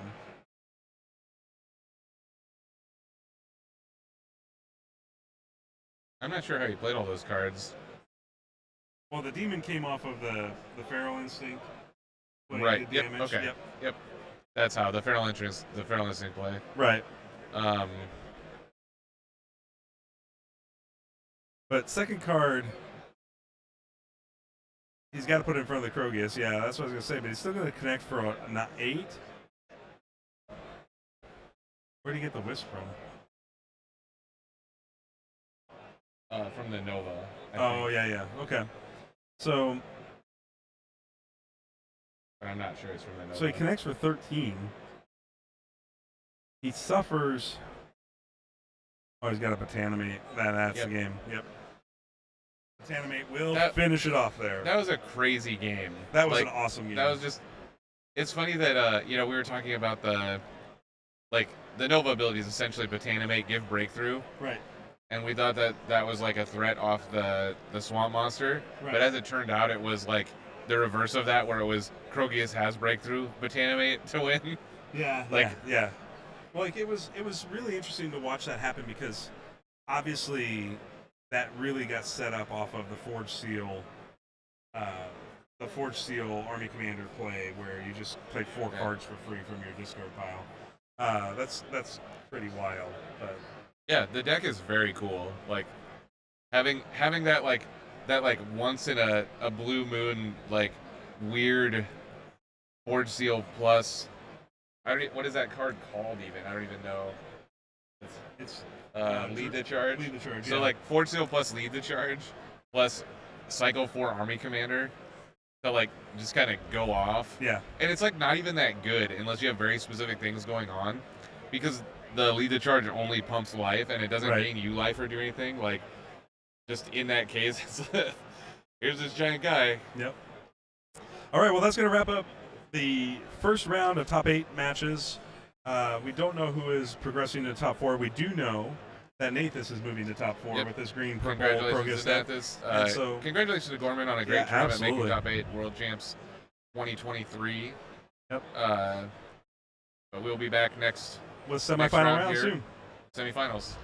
I'm not sure how he played all those cards. Well, the demon came off of the Feral Instinct. when he Right. did Yep. damage. Okay. Yep. That's how the Feral Instinct play. Right. Um, But second card, he's got to put it in front of the Krogius. Yeah, that's what I was going to say. But he's still going to connect for not 8. Where did he get the Wisp from? from the Nova. I Oh, think. yeah. Okay. So But I'm not sure it's from the Nova. he connects for 13. He suffers. Oh, he's got a Botanimate. That's Yep. the game. Yep. Botanimate will That- finish it off there. That was a crazy game. That was Like, an awesome game. That was just. It's funny that we were talking about the Nova abilities, essentially Botanimate, give breakthrough, right. and we thought that was like a threat off the swamp monster. Right. But as it turned out, it was like the reverse of that, where it was Krogius has breakthrough, Botanimate to win. Yeah. Like- yeah. Well, like it was really interesting to watch that happen because obviously that really got set up off of the Forge Seal Army Commander play where you just played 4 Yeah. cards for free from your discard pile. That's pretty wild. But Yeah, the deck is very cool. Like having that once in a blue moon weird Forge Seal plus. What is that card called even? I don't even know. it's Lead the charge. Lead the charge. So yeah. Forge Seal plus Lead the charge plus Cycle 4 Army Commander to just kind of go off. Yeah. And it's not even that good unless you have very specific things going on, because the Lead the Charge only pumps life and it doesn't Right. gain you life or do anything. Just in that case, it's here's this giant guy. Yep. All right, well, that's going to wrap up the first round of top 8 matches. We don't know who is progressing to top 4. We do know that Nathus is moving to top 4 Yep. with this green purple Congratulations Krogus to deck. Nathus. And so- Congratulations to Gorman on a great Yeah, job at making absolutely. top 8 World Champs 2023. Yep. But we'll be back next With semifinal round here. soon. Semifinals.